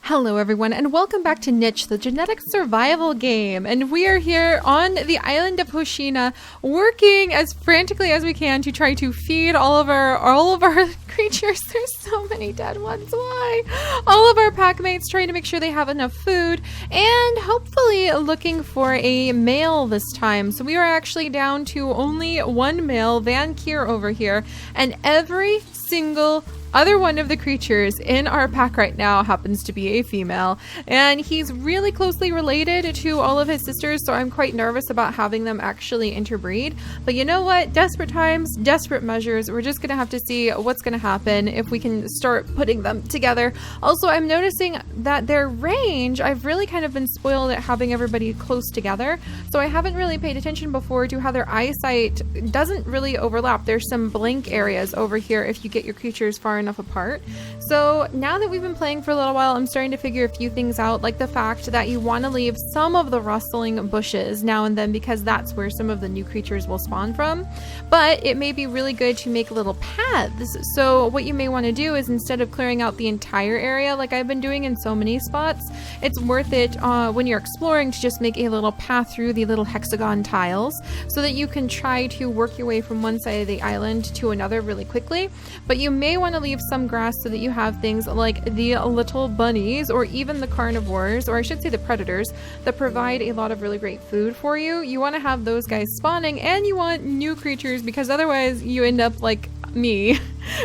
Hello everyone and welcome back to Niche, the genetic survival game. And we are here on the island of Hoshina working as frantically as we can to try to feed all of our creatures. There's so many dead ones. Why? All of our pack mates, trying to make sure they have enough food and hopefully looking for a male this time. So we are actually down to only one male, Van Kier over here, and every single other one of the creatures in our pack right now happens to be a female, and he's really closely related to all of his sisters, so I'm quite nervous about having them actually interbreed. But you know what? Desperate times, desperate measures. We're just gonna have to see what's gonna happen if we can start putting them together. Also, I'm noticing that their range, I've really kind of been spoiled at having everybody close together, so I haven't really paid attention before to how their eyesight doesn't really overlap. There's some blank areas over here if you get your creatures far enough apart. So now that we've been playing for a little while, I'm starting to figure a few things out, like the fact that you want to leave some of the rustling bushes now and then because that's where some of the new creatures will spawn from. But it may be really good to make little paths. So what you may want to do is, instead of clearing out the entire area like I've been doing in so many spots, it's worth it when you're exploring to just make a little path through the little hexagon tiles so that you can try to work your way from one side of the island to another really quickly. But you may want to leave some grass so that you have things like the little bunnies or even the carnivores, or I should say the predators, that provide a lot of really great food for you. You want to have those guys spawning, and you want new creatures, because otherwise you end up like me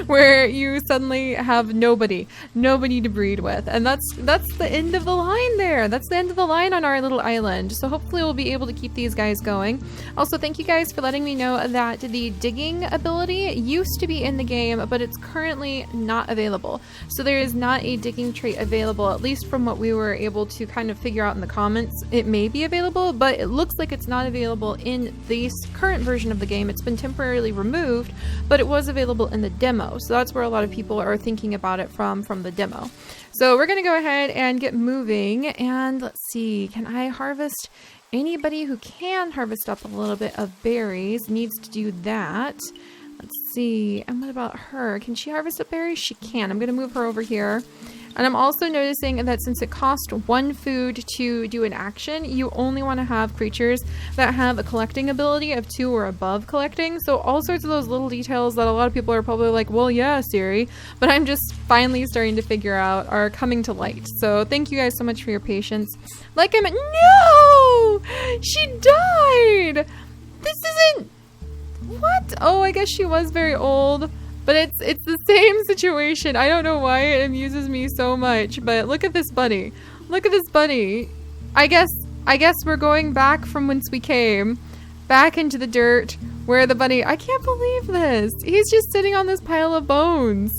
where you suddenly have nobody to breed with, and that's the end of the line there. That's the end of the line on our little island. So hopefully we'll be able to keep these guys going. Also, thank you guys for letting me know that the digging ability used to be in the game, but it's currently not available. So there is not a digging trait available, at least from what we were able to kind of figure out in the comments. It may be available, but it looks like it's not available in the current version of the game. It's been temporarily removed, but it was available in the demo. So that's where a lot of people are thinking about it from the demo. So we're going to go ahead and get moving, and let's see, can I harvest? Anybody who can harvest up a little bit of berries needs to do that. Let's see, and what about her? Can she harvest up berries? She can. I'm going to move her over here. And I'm also noticing that since it costs one food to do an action, you only want to have creatures that have a collecting ability of 2 or above collecting. So all sorts of those little details that a lot of people are probably like, well, yeah, Seri, but I'm just finally starting to figure out are coming to light. So thank you guys so much for your patience. Like no! She died! This isn't... What? Oh, I guess she was very old. But it's the same situation. I don't know why it amuses me so much, but look at this bunny. Look at this bunny. I guess we're going back from whence we came, back into the dirt where the bunny... I can't believe this. He's just sitting on this pile of bones.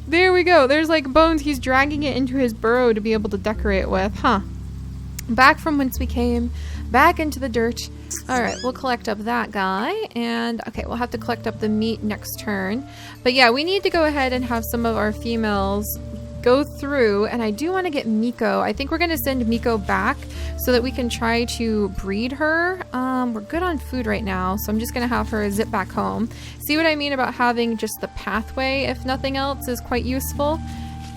There we go. There's like bones. He's dragging it into his burrow to be able to decorate with, huh? Back from whence we came, back into the dirt. All right, we'll collect up that guy, and okay, we'll have to collect up the meat next turn. But yeah, we need to go ahead and have some of our females go through, and I do want to get Miko. I think we're going to send Miko back so that we can try to breed her. We're good on food right now, so I'm just going to have her zip back home. See what I mean about having just the pathway, if nothing else, is quite useful.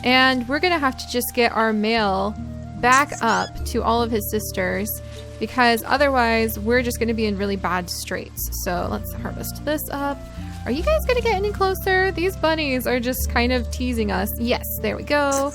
And we're going to have to just get our male back up to all of his sisters, because otherwise we're just going to be in really bad straits. So let's harvest this up. Are you guys going to get any closer? These bunnies are just kind of teasing us. Yes, there we go.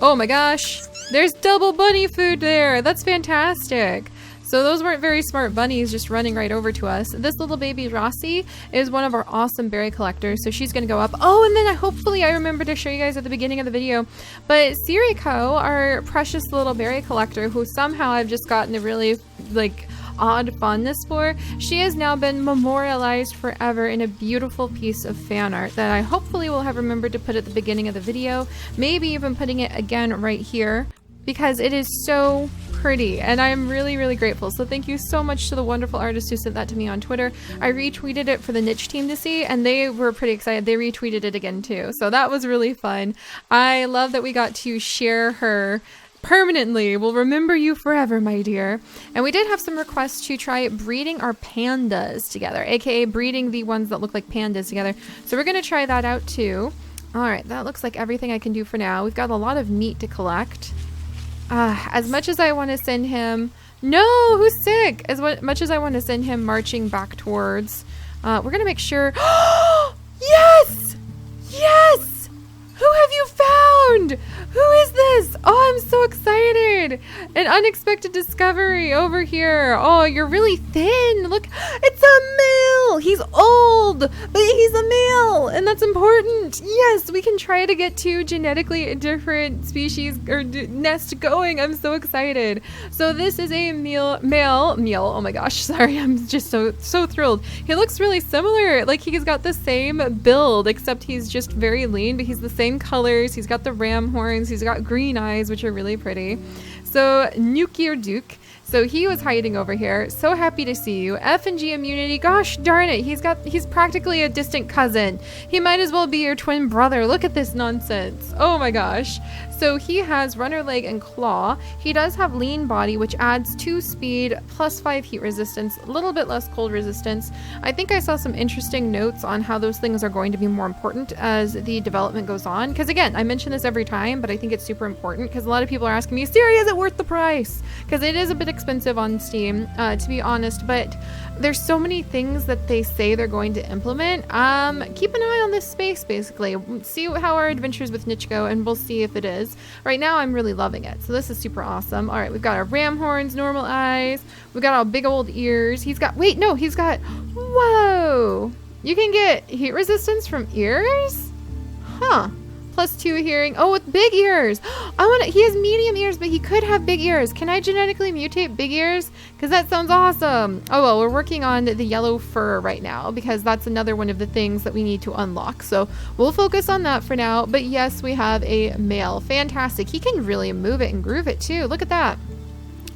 Oh my gosh, there's double bunny food there. That's fantastic. So those weren't very smart bunnies just running right over to us. This little baby Rossi is one of our awesome berry collectors, so she's going to go up. Oh, and then hopefully I remember to show you guys at the beginning of the video, but Siriko, our precious little berry collector, who somehow I've just gotten a really like odd fondness for, she has now been memorialized forever in a beautiful piece of fan art that I hopefully will have remembered to put at the beginning of the video, maybe even putting it again right here, because it is so pretty and I'm really grateful. So thank you so much to the wonderful artist who sent that to me on Twitter. I retweeted it for the Niche team to see, and they were pretty excited. They retweeted it again too, so that was really fun. I love that we got to share her permanently. We'll remember you forever, my dear. And we did have some requests to try breeding our pandas together, aka breeding the ones that look like pandas together. So we're going to try that out too. All right, that looks like everything I can do for now. We've got a lot of meat to collect. As much as I want to send him... No, who's sick? Much as I want to send him marching back towards... we're going to make sure... Yes! Yes! Who have you found? Who is this? Oh, I'm so excited. An unexpected discovery over here. Oh, you're really thin. Look, it's a male. He's old, but he's a male, and that's important. Yes, we can try to get two genetically different species or nest going. I'm so excited. So this is a male. Oh my gosh, sorry. I'm just so thrilled. He looks really similar. Like he's got the same build, except he's just very lean, but he's the same colors. He's got the ram horns. He's got green eyes, which are really pretty. So Nukir Duke. So he was hiding over here. So happy to see you. F and G immunity. Gosh darn it. He's practically a distant cousin. He might as well be your twin brother. Look at this nonsense. Oh my gosh. So he has runner leg and claw. He does have lean body, which adds 2 speed plus 5 heat resistance, a little bit less cold resistance. I think I saw some interesting notes on how those things are going to be more important as the development goes on. Because again, I mention this every time, but I think it's super important because a lot of people are asking me, Seri, is it worth the price? Because it is a bit expensive on Steam, to be honest, but there's so many things that they say they're going to implement. Keep an eye on this space, basically. See how our adventures with Niche go, and we'll see if it is. Right now, I'm really loving it. So this is super awesome. All right, we've got our ram horns, normal eyes. We've got our big old ears. He's got, whoa. You can get heat resistance from ears? Huh. Plus 2 hearing. Oh, with big ears. He has medium ears, but he could have big ears. Can I genetically mutate big ears? Because that sounds awesome. Oh, well, we're working on the yellow fur right now because that's another one of the things that we need to unlock. So we'll focus on that for now. But yes, we have a male. Fantastic. He can really move it and groove it too. Look at that.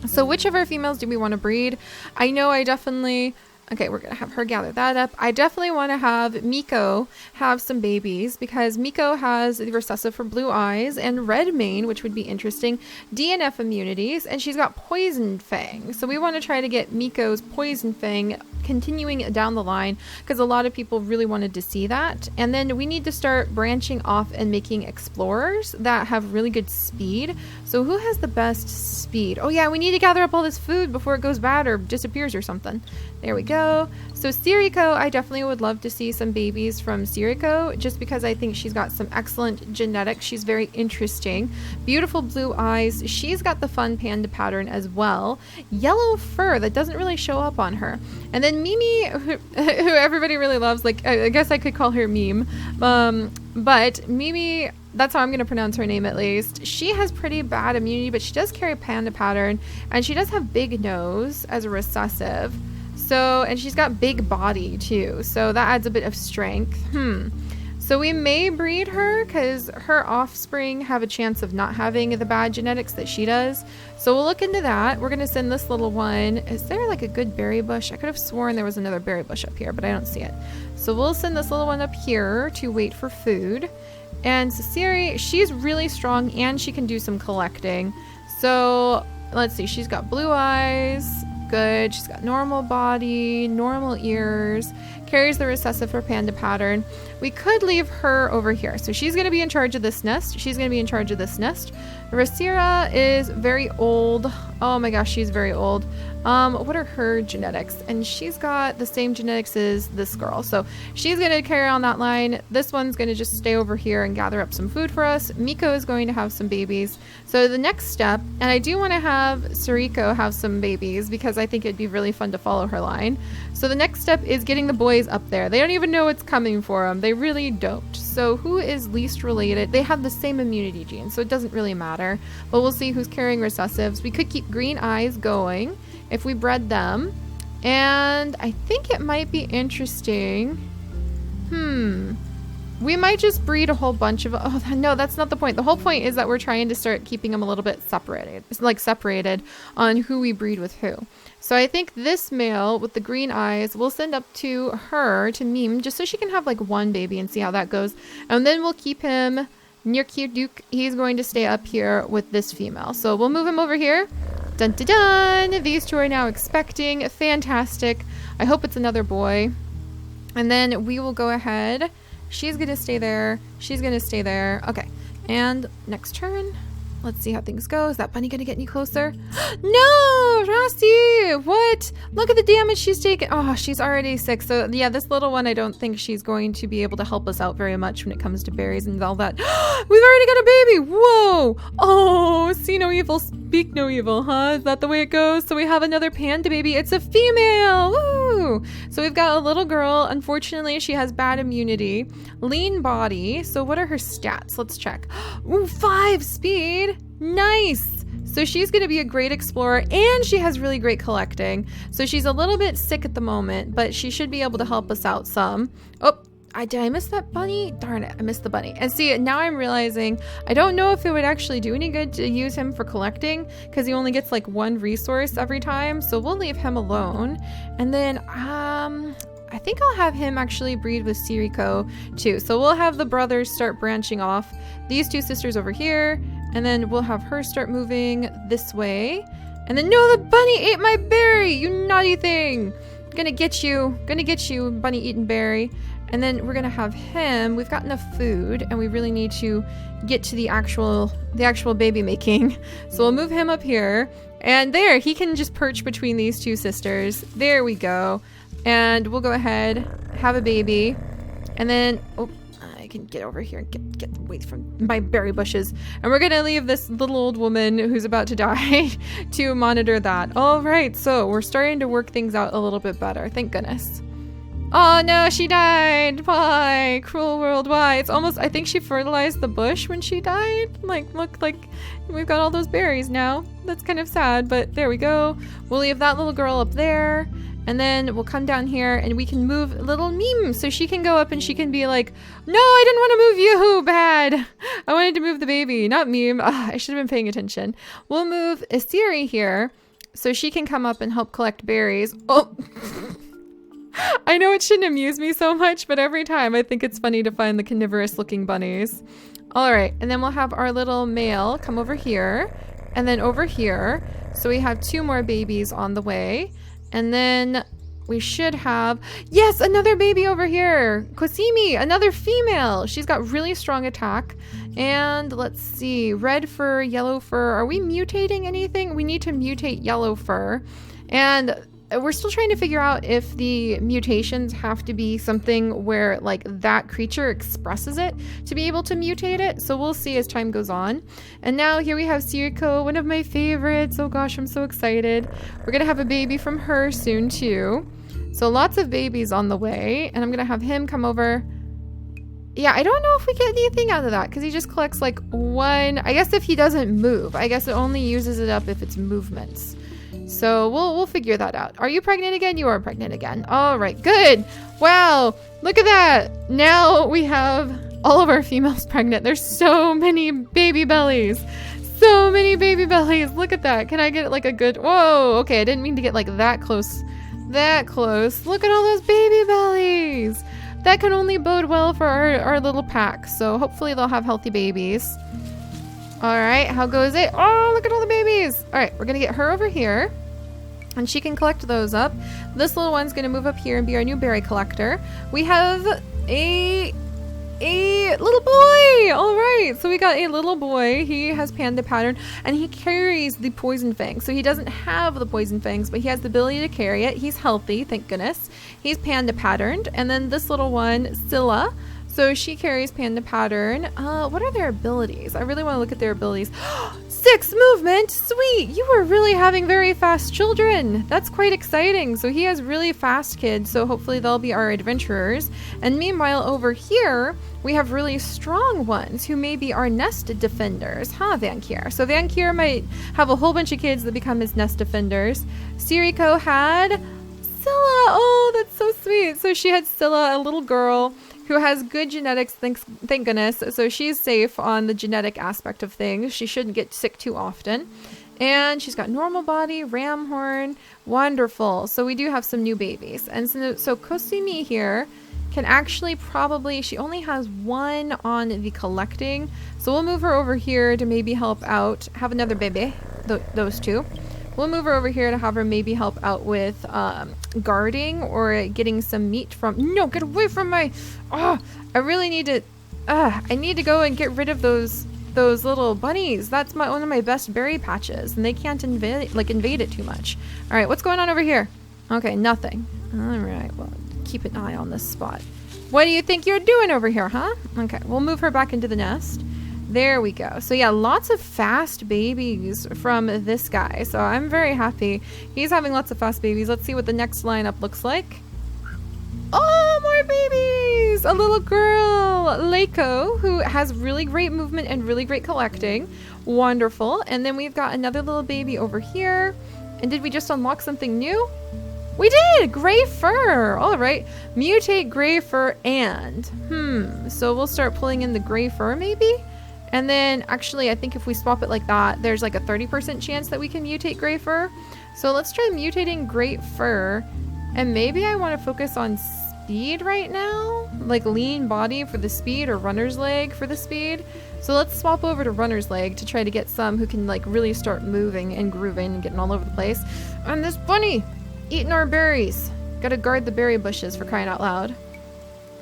So which of our females do we want to breed? I know I definitely... Okay, we're going to have her gather that up. I definitely want to have Miko have some babies because Miko has the recessive for blue eyes and red mane, which would be interesting, DNF immunities, and she's got poison fang. So we want to try to get Miko's poison fang continuing down the line because a lot of people really wanted to see that. And then we need to start branching off and making explorers that have really good speed. So who has the best speed? Oh yeah, we need to gather up all this food before it goes bad or disappears or something. There we go. So Siriko, I definitely would love to see some babies from Siriko just because I think she's got some excellent genetics. She's very interesting. Beautiful blue eyes. She's got the fun panda pattern as well. Yellow fur that doesn't really show up on her. And then Mimi, who everybody really loves, like I guess I could call her Meme. But Mimi, that's how I'm going to pronounce her name at least. She has pretty bad immunity, but she does carry panda pattern and she does have big nose as a recessive. So, and she's got big body too, so that adds a bit of strength. So we may breed her because her offspring have a chance of not having the bad genetics that she does. So we'll look into that. We're going to send this little one. Is there like a good berry bush? I could have sworn there was another berry bush up here, but I don't see it. So we'll send this little one up here to wait for food. And Seri, she's really strong and she can do some collecting. So let's see, she's got blue eyes. Good. She's got normal body, normal ears, carries the recessive for panda pattern. We could leave her over here. So she's going to be in charge of this nest. Rasira is very old. Oh my gosh, she's very old. What are her genetics? And she's got the same genetics as this girl. So she's going to carry on that line. This one's going to just stay over here and gather up some food for us. Miko is going to have some babies. So the next step, and I do want to have Siriko have some babies because I think it'd be really fun to follow her line. So the next step is getting the boys up there. They don't even know what's coming for them. They really don't. So who is least related? They have the same immunity gene, so it doesn't really matter. But we'll see who's carrying recessives. We could keep green eyes going if we bred them. And I think it might be interesting. We might just breed a whole bunch of... Oh, no, that's not the point. The whole point is that we're trying to start keeping them a little bit separated. It's like separated on who we breed with who. So I think this male with the green eyes, we'll send up to her, to Meme, just so she can have like one baby and see how that goes. And then we'll keep him near Q Duke. He's going to stay up here with this female. So we'll move him over here. Dun dun dun! These two are now expecting. Fantastic. I hope it's another boy. And then we will go ahead. She's going to stay there. She's going to stay there. Okay. And next turn. Let's see how things go. Is that bunny gonna get any closer? No, Rossi! What? Look at the damage she's taken. Oh, she's already sick. So yeah, this little one, I don't think she's going to be able to help us out very much when it comes to berries and all that. We've already got a baby! Whoa! Oh, see no evil, speak no evil, huh? Is that the way it goes? So we have another panda baby. It's a female! Woo! So we've got a little girl. Unfortunately, she has bad immunity. Lean body. So what are her stats? Let's check. Ooh, 5 speed. Nice. So she's going to be a great explorer, and she has really great collecting. So she's a little bit sick at the moment, but she should be able to help us out some. Oh, did I miss that bunny? Darn it, I missed the bunny. And see, now I'm realizing I don't know if it would actually do any good to use him for collecting, because he only gets like 1 resource every time. So we'll leave him alone. And then I think I'll have him actually breed with Siriko too. So we'll have the brothers start branching off. These 2 sisters over here, and then we'll have her start moving this way. And then, no, the bunny ate my berry, you naughty thing. Gonna get you, bunny eating berry. And then we're gonna have him. We've got enough food, and we really need to get to the actual baby making. So we'll move him up here, and there, he can just perch between these 2 sisters. There we go. And we'll go ahead, have a baby, and then, oh, I can get over here and get away from my berry bushes. And we're gonna leave this little old woman who's about to die to monitor that. All right, so we're starting to work things out a little bit better. Thank goodness. Oh no, she died. Why? Cruel world, why? It's almost, I think she fertilized the bush when she died. Like, look, like we've got all those berries now. That's kind of sad, but there we go. We'll leave that little girl up there. And then we'll come down here and we can move little Meme so she can go up and she can be like, no, I didn't want to move you, bad. I wanted to move the baby, not Meme. I should have been paying attention. We'll move Seri here so she can come up and help collect berries. Oh, I know it shouldn't amuse me so much, but every time I think it's funny to find the carnivorous looking bunnies. All right, and then we'll have our little male come over here and then over here. So we have 2 more babies on the way. And then we should have, yes, another baby over here. Kosimi, another female. She's got really strong attack. And let's see, red fur, yellow fur. Are we mutating anything? We need to mutate yellow fur. And we're still trying to figure out if the mutations have to be something where like that creature expresses it to be able to mutate it. So we'll see as time goes on. And now here we have Siriko, one of my favorites. Oh gosh, I'm so excited. We're gonna have a baby from her soon too. So lots of babies on the way, and I'm gonna have him come over. Yeah, I don't know if we get anything out of that because he just collects like 1. I guess if he doesn't move, I guess it only uses it up if it's movements. So we'll figure that out. Are you pregnant again? You are pregnant again. All right, good. Wow, look at that. Now we have all of our females pregnant. There's so many baby bellies. So many baby bellies. Look at that. Can I get like a good, whoa, okay, I didn't mean to get like that close. That close. Look at all those baby bellies. That can only bode well for our little pack. So hopefully they'll have healthy babies. All right, how goes it? Oh, look at all the babies. All right, we're gonna get her over here and she can collect those up. This little one's gonna move up here and be our new berry collector. We have a little boy. All right, so we got a little boy. He has panda pattern and he carries the poison fangs. So he doesn't have the poison fangs, but he has the ability to carry it. He's healthy, thank goodness. He's panda patterned. And then this little one, Scylla. So she carries panda pattern. What are their abilities? I really want to look at their abilities. 6 movement, sweet. You are really having very fast children. That's quite exciting. So he has really fast kids. So hopefully they'll be our adventurers. And meanwhile over here, we have really strong ones who may be our nest defenders. Huh, Vankier? So Vankier might have a whole bunch of kids that become his nest defenders. Siriko had Scylla. Oh, that's so sweet. So she had Scylla, a little girl who has good genetics, thank goodness. So she's safe on the genetic aspect of things. She shouldn't get sick too often. And she's got normal body, ram horn, wonderful. So we do have some new babies. And so Kosumi here can actually probably, she only has 1 on the collecting. So we'll move her over here to maybe help out, have another baby, those 2. We'll move her over here to have her maybe help out with guarding or getting some meat from... No, get away from my... Oh, I really need to... I need to go and get rid of those those little bunnies. That's one of my best berry patches, and they can't invade it too much. All right, what's going on over here? Okay, nothing. All right, well, keep an eye on this spot. What do you think you're doing over here, huh? Okay, we'll move her back into the nest. There we go. So yeah, lots of fast babies from this guy. So I'm very happy. He's having lots of fast babies. Let's see what the next lineup looks like. Oh, more babies! A little girl, Leiko, who has really great movement and really great collecting. Wonderful. And then we've got another little baby over here. And did we just unlock something new? We did! Gray fur! All right. Mutate gray fur and... So we'll start pulling in the gray fur maybe? And then actually, I think if we swap it like that, there's like a 30% chance that we can mutate gray fur. So let's try mutating gray fur. And maybe I want to focus on speed right now, like lean body for the speed or runner's leg for the speed. So let's swap over to runner's leg to try to get some who can like really start moving and grooving and getting all over the place. And this bunny eating our berries. Gotta guard the berry bushes for crying out loud.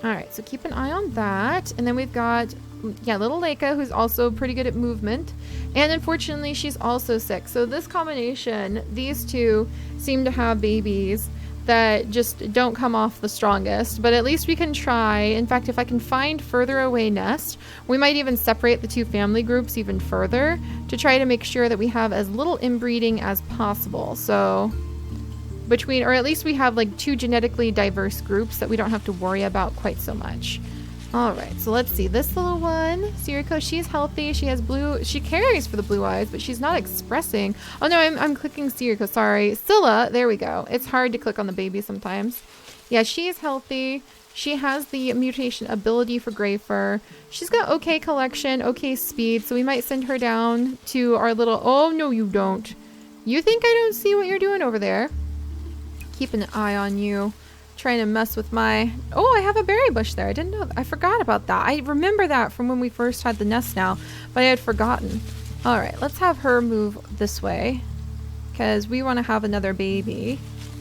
All right, so keep an eye on that. And then we've got, little Leika, who's also pretty good at movement. And unfortunately, she's also sick. So this combination, these two seem to have babies that just don't come off the strongest, but at least we can try. In fact, if I can find further away nest, we might even separate the two family groups even further to try to make sure that we have as little inbreeding as possible. So or at least we have like two genetically diverse groups that we don't have to worry about quite so much. All right, so let's see. This little one, Siriko, she's healthy. She has she carries for the blue eyes, but she's not expressing. Oh no, I'm clicking Siriko, sorry. Scylla, there we go. It's hard to click on the baby sometimes. Yeah, she's healthy. She has the mutation ability for gray fur. She's got okay collection, okay speed, so we might send her down to our little, oh no you don't. You think I don't see what you're doing over there? Keep an eye on you. Trying to mess with my... Oh, I have a berry bush there. I didn't know. I forgot about that. I remember that from when we first had the nest now, but I had forgotten. All right, let's have her move this way because we want to have another baby.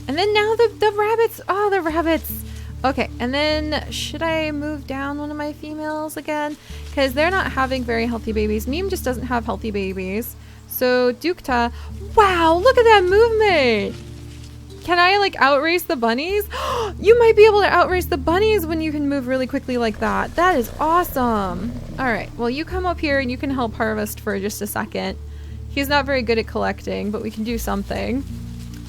And then now the rabbits. Oh, the rabbits. Okay, and then should I move down one of my females again? Because they're not having very healthy babies. Meme just doesn't have healthy babies. So Dukta, wow, look at that movement. Can I like outrace the bunnies? You might be able to outrace the bunnies when you can move really quickly like that. That is awesome. All right, well you come up here and you can help harvest for just a second. He's not very good at collecting, but we can do something.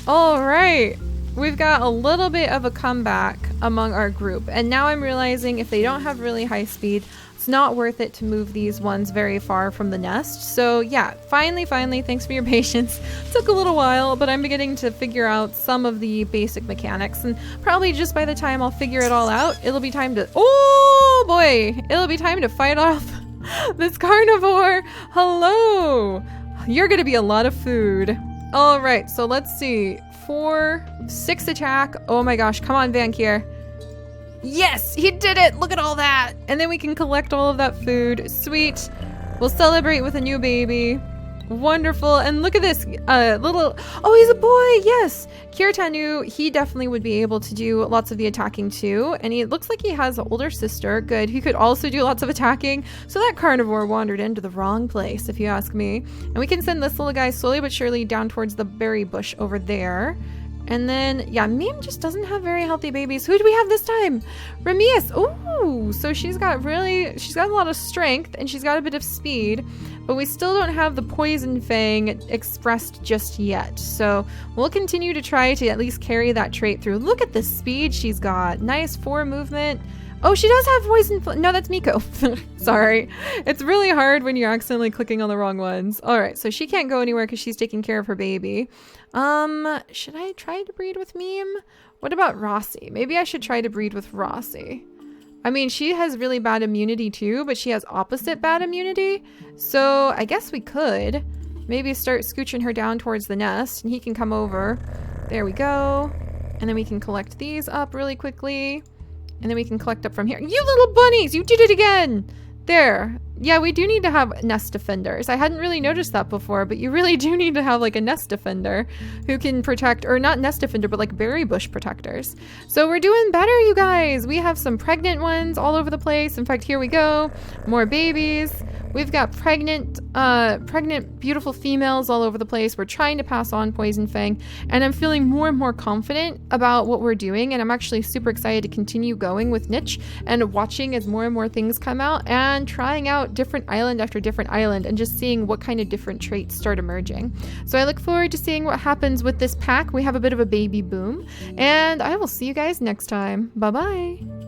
All right, we've got a little bit of a comeback among our group. And now I'm realizing if they don't have really high speed, it's not worth it to move these ones very far from the nest. So yeah, finally, thanks for your patience. Took a little while, but I'm beginning to figure out some of the basic mechanics. And probably just by the time I'll figure it all out, it'll be time to, oh boy, it'll be time to fight off this carnivore. Hello. You're gonna be a lot of food. All right, so let's see. 6 attack. Oh my gosh, come on, Vankir. Yes, he did it! Look at all that! And then we can collect all of that food. Sweet. We'll celebrate with a new baby. Wonderful. And look at this little... Oh, he's a boy! Yes! Kirtanu, he definitely would be able to do lots of the attacking too. And it looks like he has an older sister. Good. He could also do lots of attacking. So that carnivore wandered into the wrong place, if you ask me. And we can send this little guy slowly but surely down towards the berry bush over there. And then, yeah, Meme just doesn't have very healthy babies. Who do we have this time? Ramius. Ooh, so she's got a lot of strength and she's got a bit of speed, but we still don't have the poison fang expressed just yet. So we'll continue to try to at least carry that trait through. Look at the speed she's got. Nice 4 movement. Oh, she does have poison. No, that's Miko. Sorry. It's really hard when you're accidentally clicking on the wrong ones. All right, so she can't go anywhere because she's taking care of her baby. Should I try to breed with Meme? What about Rossi? Maybe I should try to breed with Rossi. I mean, she has really bad immunity too, but she has opposite bad immunity. So I guess we could maybe start scooching her down towards the nest and he can come over. There we go. And then we can collect these up really quickly. And then we can collect up from here. You little bunnies, you did it again. There. Yeah, we do need to have nest defenders. I hadn't really noticed that before, but you really do need to have like a nest defender who can protect, or not nest defender, but like berry bush protectors. So we're doing better, you guys. We have some pregnant ones all over the place. In fact, here we go. More babies. We've got pregnant, beautiful females all over the place. We're trying to pass on Poison Fang, and I'm feeling more and more confident about what we're doing, and I'm actually super excited to continue going with Niche and watching as more and more things come out and trying out different island after different island and just seeing what kind of different traits start emerging. So I look forward to seeing what happens with this pack. We have a bit of a baby boom, and I will see you guys next time. Bye-bye.